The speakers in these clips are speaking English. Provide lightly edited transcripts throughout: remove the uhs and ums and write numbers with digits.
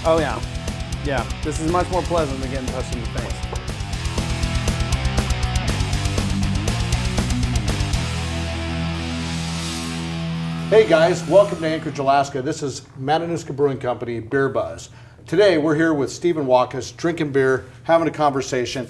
Oh yeah. Yeah, this is much more pleasant than getting touched in the face. Hey guys, welcome to Anchorage, Alaska. This is Matanuska Brewing Company, Beer Buzz. Today we're here with Stephen Waalkes, drinking beer, having a conversation.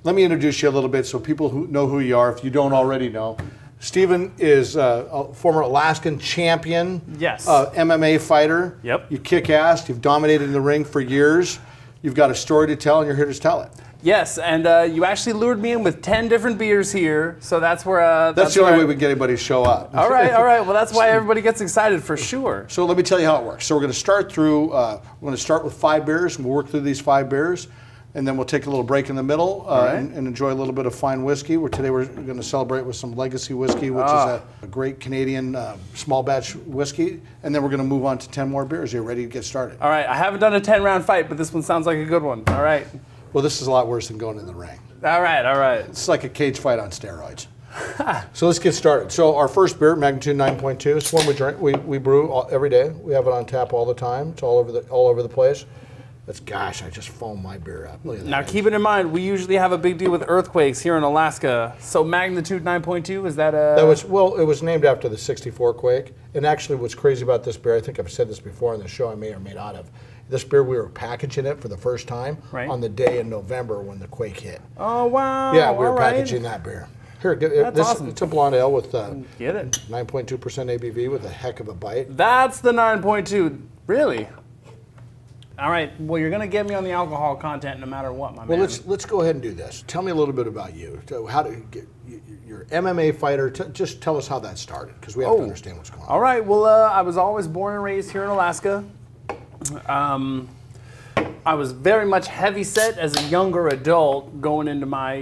Let me introduce you a little bit so people who know who you are, if you don't already know. Stephen is a former Alaskan champion, Yes. MMA fighter. Yep. You kick ass, you've dominated in the ring for years. You've got a story to tell and you're here to tell it. Yes, and you actually lured me in with 10 different beers here, so that's where... That's the only way we can get anybody to show up. All right. Well, that's why everybody gets excited for sure. So let me tell you how it works. So we're going to start through, we're going to start with 5 beers, and we'll work through these 5 beers, and then we'll take a little break in the middle right. and enjoy a little bit of fine whiskey. Today we're going to celebrate with some Legacy whiskey, which is a great Canadian small batch whiskey, and then we're going to move on to 10 more beers. Are you ready to get started? All right, I haven't done a 10-round fight, but this one sounds like a good one. All right. Well, this is a lot worse than going in the ring. All right. It's like a cage fight on steroids. So let's get started. So our first beer, Magnitude 9.2, it's one we drink. We brew every day. We have it on tap all the time. It's all over the place. Gosh, I just foamed my beer up. Look at that. Now keep it in mind, we usually have a big deal with earthquakes here in Alaska. So Magnitude 9.2, is that a... It was named after the 64 quake. And actually what's crazy about this beer, I think I've said this before on the show, I may or may not have. This beer, we were packaging it for the first time on the day in November when the quake hit. Oh, wow. Yeah, we were packaging that beer. Here, awesome. It's a blonde ale with Get it. 9.2% ABV with a heck of a bite. That's the 9.2. Really? All right. Well, you're going to get me on the alcohol content no matter what, my man. Well, let's go ahead and do this. Tell me a little bit about you. So you're an MMA fighter. Just tell us how that started, because we have to understand what's going on. All right. Well, I was always born and raised here in Alaska. I was very much heavy set as a younger adult going into my,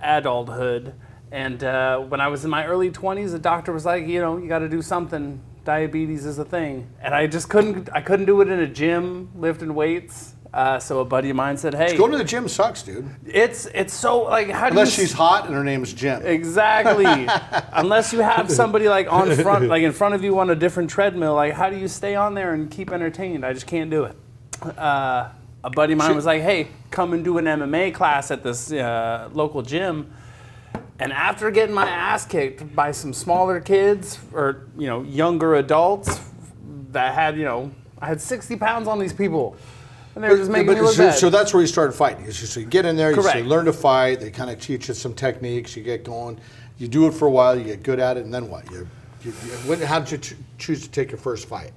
adulthood. And when I was in my early 20s, the doctor was like, you got to do something. Diabetes is a thing. And I just couldn't do it in a gym, lifting weights. So a buddy of mine said, hey. Going to the gym sucks, dude. It's so, like, how do you... Unless she's hot and her name's Jim. Exactly. Unless you have somebody, like, in front of you on a different treadmill, like, how do you stay on there and keep entertained? I just can't do it. A buddy of mine was like, hey, come and do an MMA class at this local gym. And after getting my ass kicked by some smaller kids or, younger adults that had, I had 60 pounds on these people. And they were just making me look bad. So that's where you started fighting. So you get in there, Correct. You learn to fight, they kind of teach you some techniques, you get going, you do it for a while, you get good at it, and then what? How did you choose to take your first fight?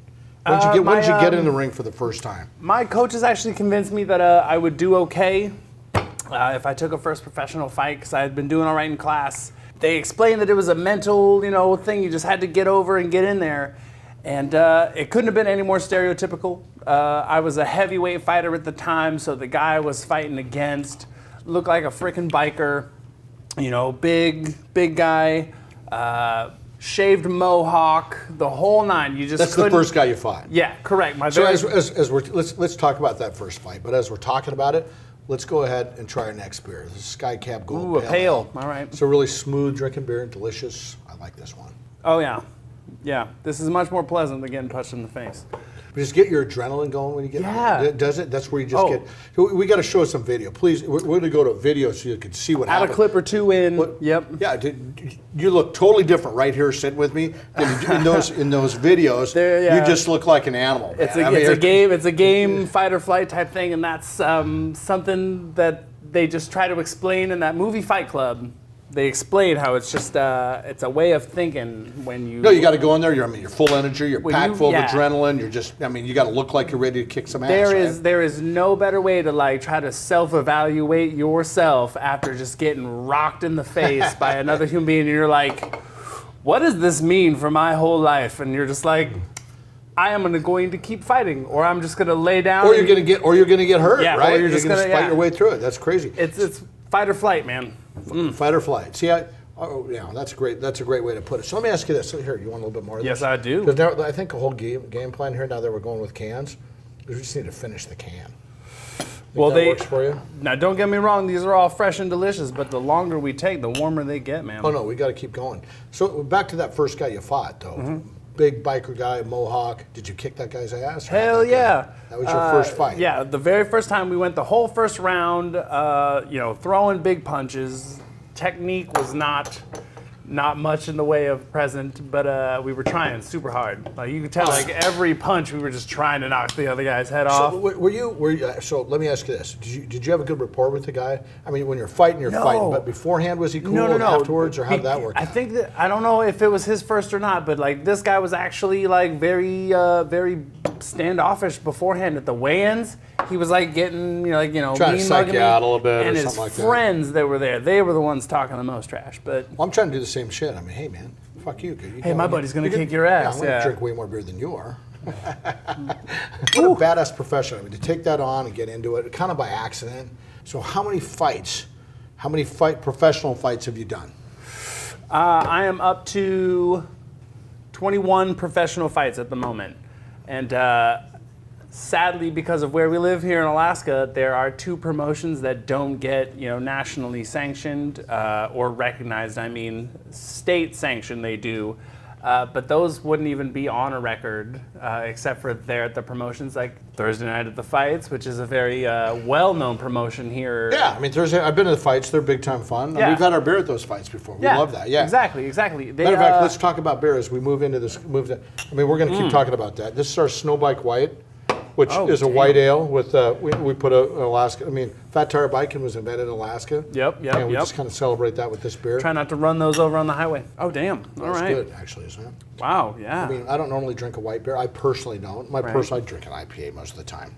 When did you get in the ring for the first time? My coaches actually convinced me that I would do okay if I took a first professional fight, because I had been doing all right in class. They explained that it was a mental, thing. You just had to get over and get in there. And it couldn't have been any more stereotypical. I was a heavyweight fighter at the time, so the guy I was fighting against looked like a freaking biker. Big guy, shaved mohawk, the whole nine. That's the first guy you fought. Yeah, correct. Let's talk about that first fight. But as we're talking about it, let's go ahead and try our next beer. This is Sky Cap Gold. Ooh, a pale. All right. It's a really smooth drinking beer, delicious. I like this one. Oh yeah. Yeah, this is much more pleasant than getting punched in the face. Just get your adrenaline going when you get in. Does it? That's where you just get... We got to show some video. Please, we're going to go to video so you can see what happened. Add a clip or two in. Yep. Yeah, you look totally different right here sitting with me. In those videos, you just look like an animal. It's a game, fight or flight type thing, and that's something that they just try to explain in that movie Fight Club. They explain how it's just it's a way of thinking when you... No, you got to go in there. You're full energy. You're packed full of adrenaline. You're just... you got to look like you're ready to kick some ass. There is no better way to try to self-evaluate yourself after just getting rocked in the face by another human being. And you're like, what does this mean for my whole life? And you're just like, I am going to keep fighting, or I'm just going to lay down. Or you're going to get hurt, right? Or you're just going to fight your way through it. That's crazy. It's fight or flight, man. Fight or flight. See, that's great. That's a great way to put it. So let me ask you this. So here, you want a little bit more of this? Yes, I do. Because I think a whole game plan here, now that we're going with cans, we just need to finish the can. Well, that works for you? Now, don't get me wrong. These are all fresh and delicious, but the longer we take, the warmer they get, man. Oh, no, we got to keep going. So back to that first guy you fought, though. big biker guy, Mohawk. Did you kick that guy's ass? Hell yeah. That was your first fight. Yeah, the very first time we went the whole first round, throwing big punches. Technique was not much in the way of present, but we were trying super hard. Like you could tell, like every punch, we were just trying to knock the other guy's head off. So so let me ask you this: Did you have a good rapport with the guy? I mean, when you're fighting, you're fighting, but beforehand, was he cool? No. Afterwards, or how did that work? I think that I don't know if it was his first or not, but like this guy was actually like very standoffish beforehand at the weigh-ins. He was like getting, trying to psych you out a little bit, and or his something like that. friends that were there, they were the ones talking the most trash. But I'm trying to do the same shit. I mean, hey man, fuck you. Hey, my buddy's gonna kick your ass. I'm gonna drink way more beer than you are. What a badass profession. I mean, to take that on and get into it, kind of by accident. So how many professional fights have you done? I am up to 21 professional fights at the moment. And sadly, because of where we live here in Alaska, there are 2 promotions that don't get nationally sanctioned or recognized. I mean, state sanctioned they do, but those wouldn't even be on a record except for there at the promotions like Thursday Night at the Fights, which is a very well-known promotion here. Yeah, I mean Thursday. I've been to the fights; they're big time fun. Yeah. We've had our beer at those fights before. We love that. Yeah, exactly. Matter of fact, let's talk about beer as we move into this. We're going to keep talking about that. This is our Snowbike White, which is a white ale with we put an Alaska. I mean, Fat Tire Biking was invented in Alaska. Yep. And we just kind of celebrate that with this beer. Try not to run those over on the highway. Oh, damn. All right. It's good, actually, isn't it? Wow. Yeah. I mean, I don't normally drink a white beer. I personally don't. I drink an IPA most of the time.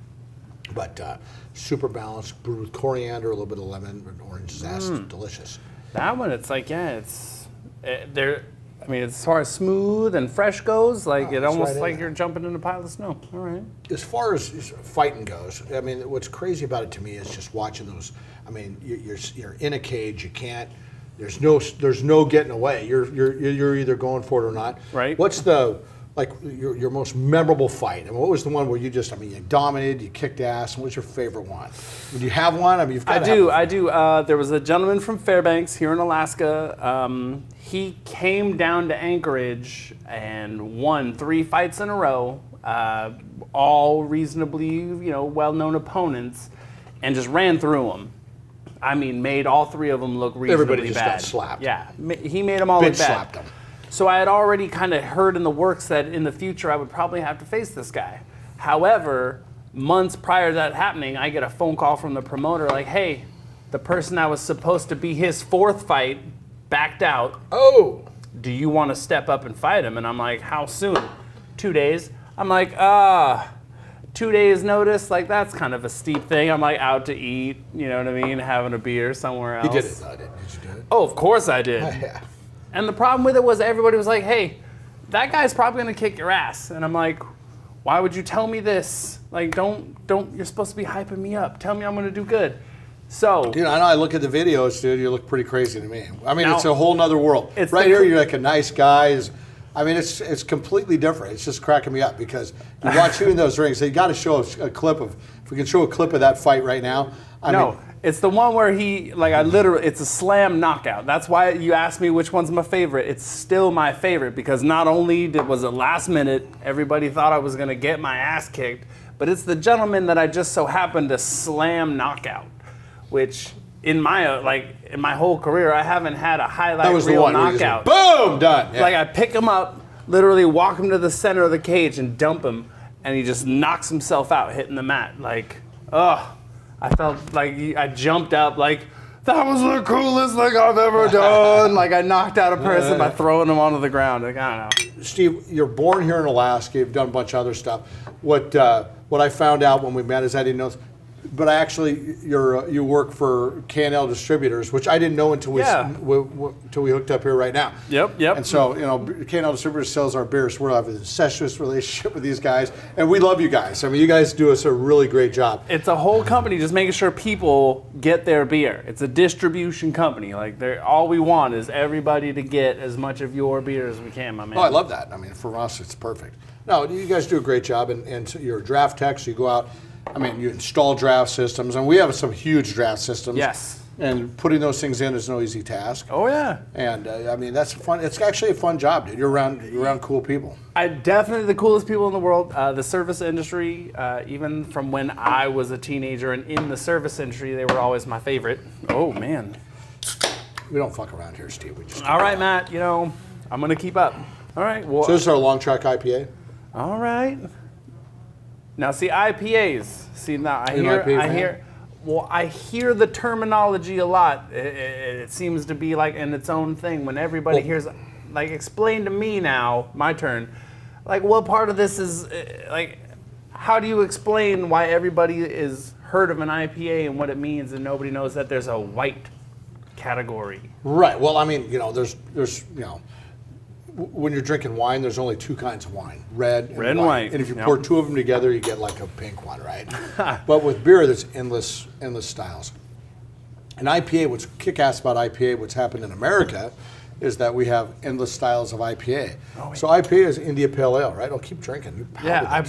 But super balanced, brewed with coriander, a little bit of lemon, and orange zest. Delicious. That one, it's like, there. I mean, as far as smooth and fresh goes, like it almost like you're jumping in a pile of snow. All right. As far as fighting goes, I mean, what's crazy about it to me is just watching those. I mean, you're in a cage. You can't. There's no getting away. You're either going for it or not. Right. What's your most memorable fight? I mean, what was the one where you dominated, you kicked ass, and what's your favorite one? Do you have one? I mean, you've got I do. There was a gentleman from Fairbanks here in Alaska. He came down to Anchorage and won 3 fights in a row, all reasonably, well-known opponents, and just ran through them. I mean, made all 3 of them look reasonably Everybody just bad. got slapped. Yeah, he made them all look bad. Slapped them. So I had already kind of heard in the works that in the future I would probably have to face this guy. However, months prior to that happening, I get a phone call from the promoter like, hey, the person that was supposed to be his 4th fight backed out. Oh. Do you want to step up and fight him? And I'm like, how soon? 2 days. I'm like, 2 days notice? Like, that's kind of a steep thing. I'm like out to eat, you know what I mean? Having a beer somewhere else. You did it, though, did you do it? Oh, of course I did. Yeah. And the problem with it was everybody was like, hey, that guy's probably going to kick your ass. And I'm like, why would you tell me this? Like, don't, you're supposed to be hyping me up. Tell me I'm going to do good. So. I know I look at the videos, dude, you look pretty crazy to me. I mean, it's a whole nother world. Right here, you're like a nice guy. I mean, it's completely different. It's just cracking me up because you watch you in those rings. So you got to show a clip of, if we can show a clip of that fight right now. I mean, it's the one where it's a slam knockout. That's why you asked me which one's my favorite. It's still my favorite because not only was it last minute, everybody thought I was going to get my ass kicked, but it's the gentleman that I just so happened to slam knockout, which in my whole career, I haven't had a highlight reel knockout. Boom, done. Yeah. Like I pick him up, literally walk him to the center of the cage and dump him, and he just knocks himself out hitting the mat. Like, I felt like I jumped up like, that was the coolest thing I've ever done. Like I knocked out a person by throwing them onto the ground. Like, I don't know. Steve, you're born here in Alaska. You've done a bunch of other stuff. What I found out when we met is I didn't know, but you work for K&L Distributors, which I didn't know until we hooked up here right now. Yep. And so, K&L Distributors sells our beers. We have an incestuous relationship with these guys, and we love you guys. I mean, you guys do us a really great job. It's a whole company just making sure people get their beer. It's a distribution company. Like, all we want is everybody to get as much of your beer as we can, my man. Oh, I love that. I mean, for us, it's perfect. No, you guys do a great job, and so you're a draft tech, so you go out. I mean, you install draft systems, and we have some huge draft systems. Yes. And putting those things in is no easy task. Oh yeah. And I mean, that's fun. It's actually a fun job, dude. You're around cool people. I definitely the coolest people in the world. The service industry, even from when I was a teenager and in the service industry, they were always my favorite. Oh man. We don't fuck around here, Steve. We just All right, Matt. You know, I'm gonna keep up. All right. Well. So this is our long track IPA. All right. Now, see IPAs. See now, I You an IPA fan? hear. Well, I hear the terminology a lot. It seems to be like in its own thing. When everybody hears, like, explain to me now, my turn. Like, what part of this is like? How do you explain why everybody is heard of an IPA and what it means, and nobody knows that there's a white category? Right. Well, I mean, you know, there's when you're drinking wine, there's only two kinds of wine, red and white. And if you pour two of them together, you get like a pink one, right? But with beer, there's endless styles. An IPA, what's kick-ass about IPA, what's happened in America, is that we have endless styles of IPA. Oh, so IPA is India Pale Ale, right? I'll keep drinking. You I'm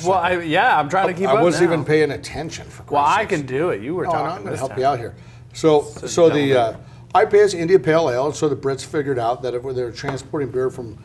trying to keep up I wasn't now. even paying attention for Christ's Well, I sakes. can do it. You were talking. I'm going to this help time. you out here. So the IPA is India Pale Ale, and so the Brits figured out that if they were transporting beer from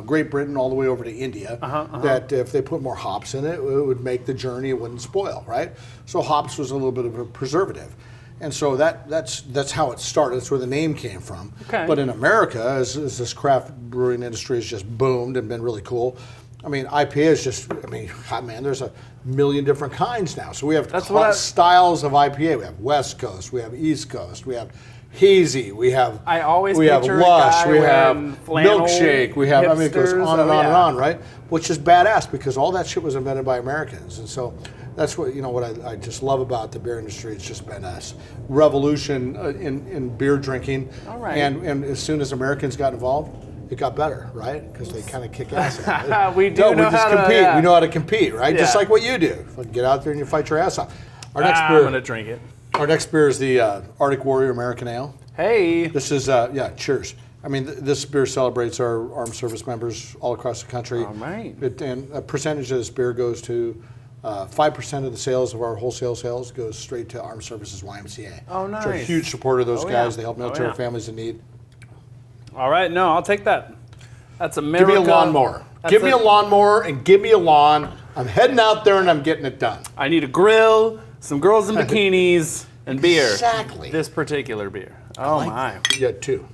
Great Britain all the way over to India, that if they put more hops in it, it would make the journey, it wouldn't spoil, right? So hops was a little bit of a preservative. And so that's how it started. That's where the name came from. Okay. But in America, as this craft brewing industry has just boomed and been really cool, I mean, IPA is just, I mean, God, man, there's a million different kinds now. So we have styles of IPA. We have West Coast, we have East Coast, we have hazy, we have picture lush, a guy we have wearing flannel, milkshake, we have, I mean, it goes hipsters, on and on and yeah. on, right? Which is badass because all that shit was invented by Americans. And so that's what, you know, what I just love about the beer industry. It's just been a revolution in beer drinking. All right. And as soon as Americans got involved, it got better, right? Because they kind of kick ass at it. We just compete. Yeah. We know how to compete, right? Yeah. Just like what you do. Get out there and you fight your ass off. Our next I'm gonna drink it. Our next beer is the Arctic Warrior American Ale. Hey. This is, cheers. I mean, this beer celebrates our armed service members all across the country. All right. And a percentage of this beer goes to, 5% of the sales of our wholesale sales goes straight to Armed Services YMCA. Oh, nice. So a huge supporter of those guys. Yeah. They help military families in need. All right, no, I'll take that. That's America. Give me a lawnmower. Give me a lawnmower and give me a lawn. I'm heading out there and I'm getting it done. I need a grill, some girls in bikinis, and beer. Exactly. This particular beer. Oh, my. You had two.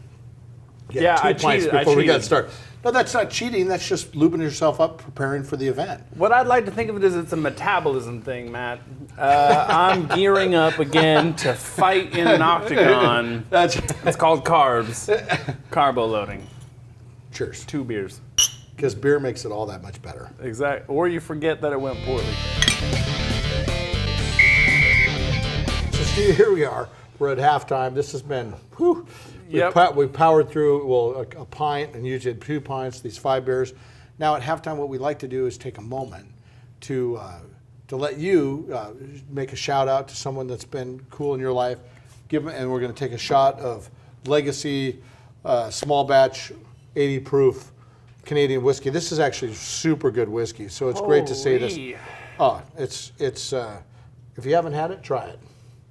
You had Yeah, two I pints cheated. before we got started. No, that's not cheating. That's just lubing yourself up, preparing for the event. What I'd like to think of it as it's a metabolism thing, Matt. I'm gearing up again to fight in an octagon. It's called carbs. Carbo loading. Cheers. 2 beers. Because beer makes it all that much better. Exactly. Or you forget that it went poorly. So, Steve, here we are. We're at halftime. This has been, whew. We powered through, a pint, and usually 2 pints, these 5 beers. Now at halftime, what we like to do is take a moment to let you make a shout out to someone that's been cool in your life. And we're going to take a shot of Legacy small batch 80 proof Canadian whiskey. This is actually super good whiskey, so it's great to say this. Oh, it's if you haven't had it, try it.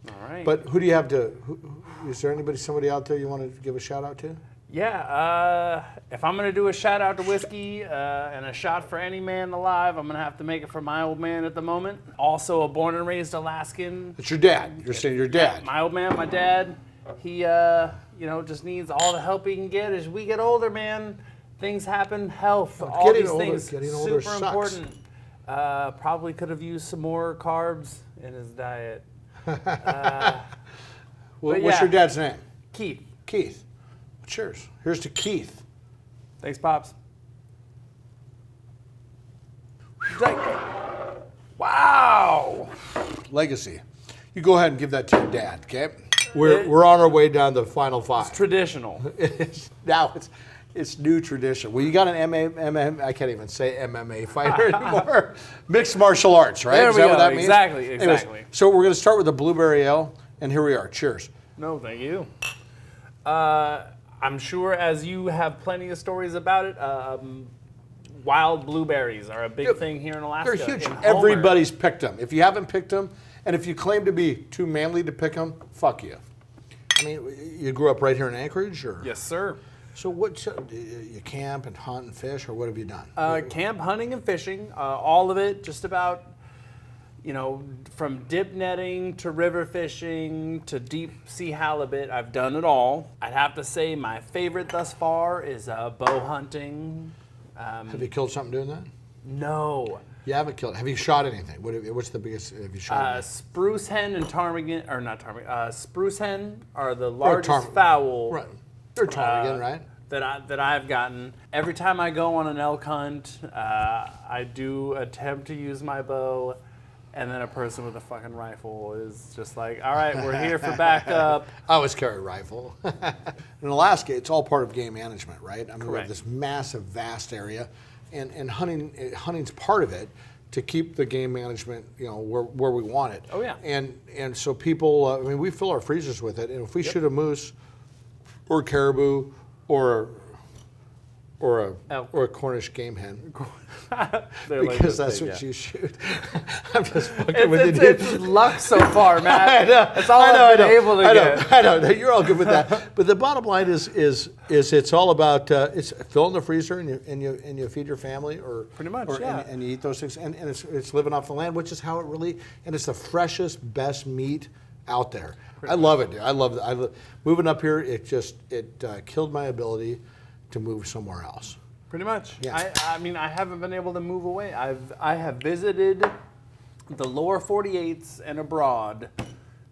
All right. But who do you have to? Is there somebody out there you want to give a shout out to? Yeah, if I'm gonna do a shout out to whiskey and a shot for any man alive, I'm gonna have to make it for my old man at the moment. Also a born and raised Alaskan. It's your dad. You're saying your dad. My old man, my dad. He, just needs all the help he can get. As we get older, man, things happen. Health, all these things, super important. Probably could have used some more carbs in his diet. What's your dad's name? Keith. Keith. Cheers. Here's to Keith. Thanks, Pops. Wow. Legacy. You go ahead and give that to your dad, okay? We're on our way down to the final 5. It's traditional. Now it's new tradition. Well, you got an MMA, I can't even say MMA fighter anymore. Mixed martial arts, right? There Is we that go. what that means? Exactly. Anyways, so we're going to start with the blueberry ale, and here we are. Cheers. No, thank you. I'm sure as you have plenty of stories about it, wild blueberries are a big thing here in Alaska. They're huge. Everybody's picked them. If you haven't picked them, and if you claim to be too manly to pick them, fuck you. I mean, you grew up right here in Anchorage, or? Yes, sir. So what? You camp and hunt and fish, or what have you done? Camp, hunting, and fishing, all of it, just about, from dip netting to river fishing to deep sea halibut, I've done it all. I'd have to say my favorite thus far is bow hunting. Have you killed something doing that? No. You haven't killed. Have you shot anything? What's the biggest? Have you shot? Spruce hen and ptarmigan, or not ptarmigan. Spruce hen are the largest fowl. Right. They're ptarmigan, right? That I've gotten. Every time I go on an elk hunt, I do attempt to use my bow, and then a person with a fucking rifle is just like, all right, we're here for backup. I always carry a rifle. In Alaska, it's all part of game management, right? I mean, we have Correct. this massive, vast area, and hunting's part of it to keep the game management, where we want it. Oh, yeah. And so people, I mean, we fill our freezers with it, and if we shoot a moose or caribou or a Cornish game hen, because that's what you shoot. I'm just fucking with you. It's luck so far, Matt. I know. That's all I've been able to get. I know. You're all good with that. But the bottom line is it's all about it's fill in the freezer and you feed your family or Pretty much, yeah. and you eat those things and it's living off the land, which is how it really, and it's the freshest, best meat out there. I love it, dude. I love it. Moving up here, it killed my ability to move somewhere else. Pretty much. Yeah. I mean, I haven't been able to move away. I have visited the lower 48s and abroad.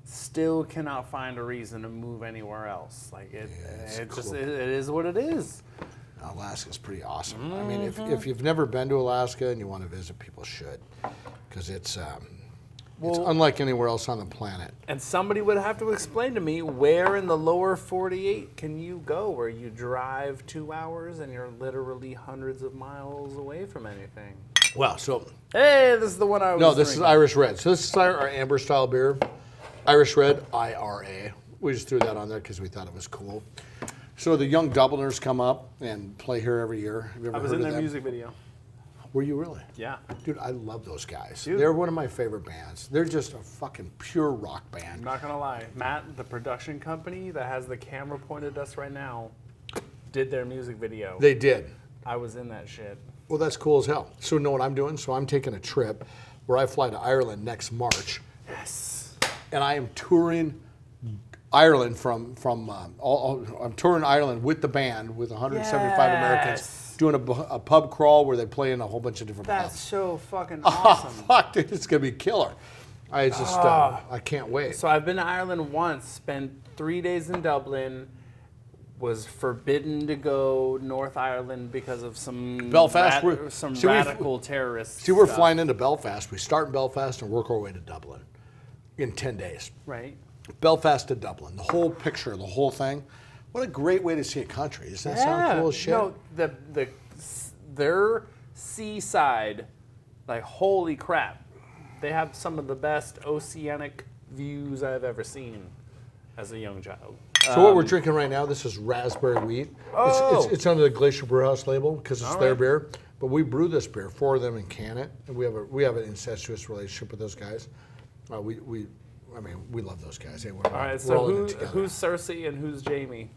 Still cannot find a reason to move anywhere else. Like it is what it is. Alaska's pretty awesome. I mean, if you've never been to Alaska and you want to visit, people should, because it's unlike anywhere else on the planet. And somebody would have to explain to me where in the lower 48 can you go where you drive 2 hours and you're literally hundreds of miles away from anything. Well, so Hey, this is the one I was no, this is drinking. Irish Red. So this is our amber style beer, Irish Red, IRA. We just threw that on there because we thought it was cool. So the young Dubliners come up and play here every year. Have you ever I was heard in of their them? music video. Were you really? Yeah. Dude, I love those guys. Dude. They're one of my favorite bands. They're just a fucking pure rock I'm band. not gonna lie, Matt, the production company that has the camera pointed at us right now, did their music video. They did. I was in that shit. Well, that's cool as hell. So you know what I'm doing? So I'm taking a trip where I fly to Ireland next March. Yes. And I am touring Ireland I'm touring Ireland with the band with 175 Yes. Americans doing a pub crawl where they play in a whole bunch of different That's pubs. so fucking Oh, awesome. fuck, dude, it's gonna be killer. I can't wait. So I've been to Ireland once, spent 3 days in Dublin, was forbidden to go North Ireland because of some Belfast, radical terrorists. See, we're stuff. flying into Belfast. We start in Belfast and work our way to Dublin in 10 days. Right. Belfast to Dublin, the whole picture, the whole thing. What a great way to see a country. Does that sound cool as shit? No, their seaside, like holy crap, they have some of the best oceanic views I've ever seen as a young child. So what we're drinking right now, this is raspberry wheat. Oh. It's under the Glacier Brewhouse label because it's All their right. beer. But we brew this beer for them and can it, and we have an incestuous relationship with those guys. We love those guys. Hey, we're All right, we're so all in it together. who's Cersei and who's Jamie?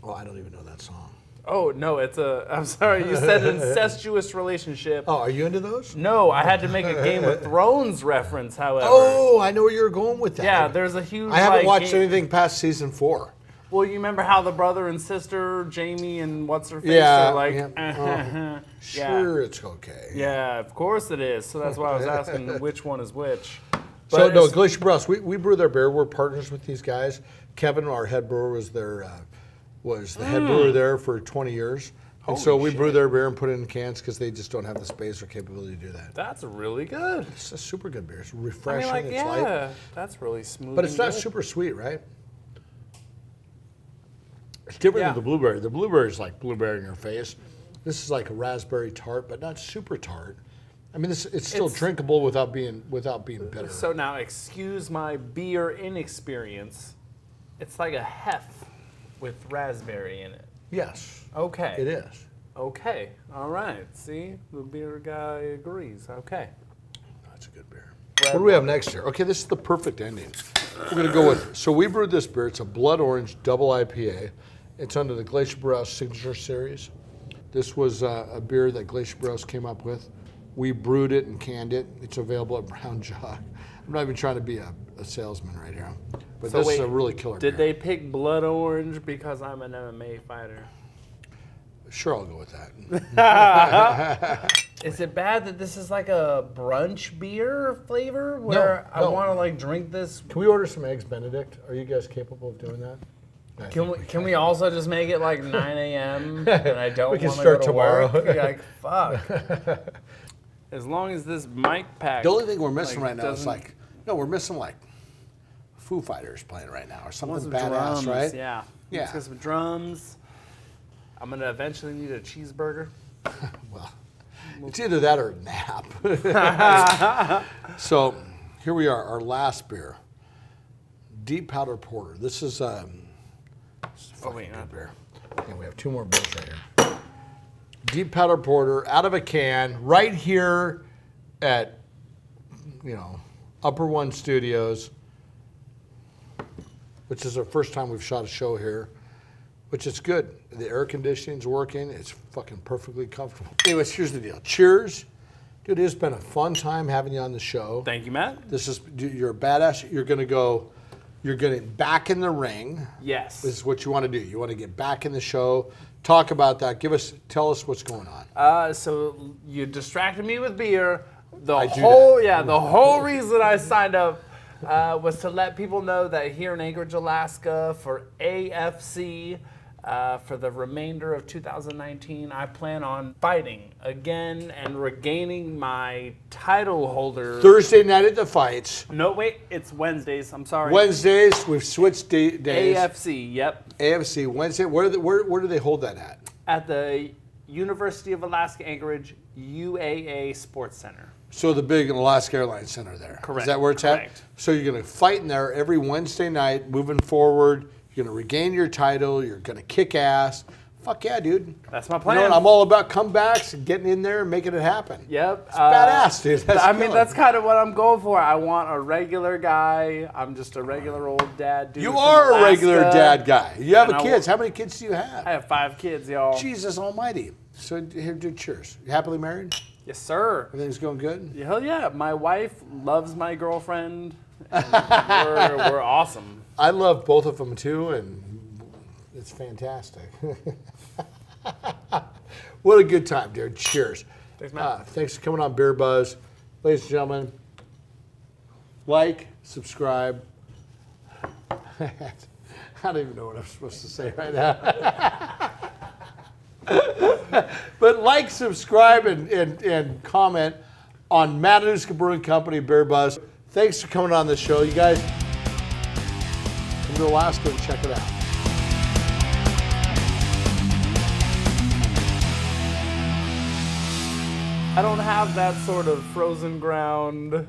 Oh, I don't even know that song. Oh, no, I'm sorry, you said incestuous relationship. Oh, are you into those? No, I had to make a Game of Thrones reference, however. Oh, I know where you're going with that. Yeah, there's a huge. I haven't watched game. anything past season 4. Well, you remember how the brother and sister, Jamie and what's her face, Yeah, are like, yeah. yeah. Sure, it's okay. Yeah, of course it is. So that's why I was asking which one is which. So But no, it's- Glacier Brewhouse. We brew their beer. We're partners with these guys. Kevin, our head brewer, was the head brewer there for 20 years. And so we brew their beer and put it in cans because they just don't have the space or capability to do that. That's really good. It's a super good beer. It's I refreshing. mean, like, it's light, yeah, that's really smooth. but it's and not good. super sweet, right? It's different Yeah. than the blueberry. The blueberry is like blueberry in your face. This is like a raspberry tart, but not super tart. I mean, it's still drinkable without being bitter. So now, excuse my beer inexperience. It's like a hef with raspberry in it. Yes, Okay. it is. Okay. All right. See, the beer guy agrees. Okay. That's a good beer. Red What do we have next here? Okay, this is the perfect ending. We're going to go with, so we brewed this beer. It's a blood orange double IPA. It's under the Glacier Brewhouse Signature Series. This was a beer that Glacier Brewhouse came up with. We brewed it and canned it. It's available at Brown Jug. I'm not even trying to be a salesman right here. But so this is a really killer beer. Did they pick blood orange because I'm an MMA fighter? Sure, I'll go with that. Is it bad that this is like a brunch beer flavor where I want to like drink this? Can we order some Eggs Benedict? Are you guys capable of doing that? Can we also just make it like 9 a.m. and I don't want to start go to tomorrow. work? Like, fuck. As long as this mic pack. The only thing we're missing right now is like, we're missing like Foo Fighters playing right now or something badass, drums, right? Yeah. Yeah. Let's get some drums. I'm going to eventually need a cheeseburger. Well, it's either that or a nap. So here we are, our last beer. Deep Powder Porter. This is fucking good beer. And we have 2 more beers right here. Deep Powder Porter out of a can right here at, Upper One Studios, which is our first time we've shot a show here, which is good. The air conditioning's working. It's fucking perfectly comfortable. Anyways, here's the deal. Cheers. Dude, it's been a fun time having you on the show. Thank you, Matt. You're a badass. You're going back in the ring. Yes. This is what you want to do. You want to get back in the show. Talk about that. Tell us what's going on. So you distracted me with beer. The the whole reason I signed up was to let people know that here in Anchorage, Alaska, for AFC, for the remainder of 2019, I plan on fighting again and regaining my title holder. Thursday night at the fights. No, wait, it's Wednesdays. I'm sorry. Wednesdays. We've switched days. AFC, yep. AFC Wednesday. Where do they hold that at? At the University of Alaska Anchorage UAA Sports Center. So the big Alaska Airlines Center there. Correct. Is that where it's Correct. at? So you're going to fight in there every Wednesday night, moving forward. You're going to regain your title. You're going to kick ass. Fuck yeah, dude. That's my plan. You know what? I'm all about comebacks and getting in there and making it happen. Yep. It's badass, dude. That's kind of what I'm going for. I want a regular guy. I'm just a regular old dad dude. You from are Alaska. a regular dad guy. You have kids. How many kids do you have? I have 5 kids, y'all. Jesus almighty. So here, dude, cheers. You happily married? Yes, sir. Everything's going good? Hell yeah. My wife loves my girlfriend. We're awesome. I love both of them too, and it's fantastic. What a good time, dude. Cheers. Thanks, Matt. Thanks for coming on Beer Buzz. Ladies and gentlemen, like, subscribe. I don't even know what I'm supposed to say right now. But like, subscribe, and comment on Matanuska Brewing Company Beer Buzz. Thanks for coming on the show. You guys come to Alaska and check it out. I don't have that sort of frozen ground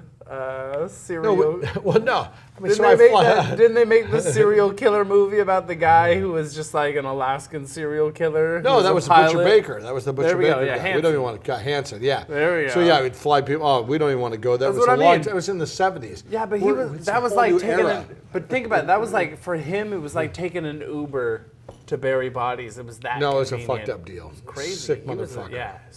serial. No. I mean, Didn't they make the serial killer movie about the guy who was just like an Alaskan serial killer? No, that was the Butcher Baker. That was the Butcher There we Baker go, yeah, guy. We don't even want to Hanson. Yeah. There we go. So yeah, we'd fly people. Oh, we don't even want to go there. That's what I mean. It was in the 70s. Yeah, but that was like taking but think about it. That was like, for him, it was like taking an Uber to bury bodies. It was that No, it was a convenient. fucked up deal. Crazy. Sick He was motherfucker.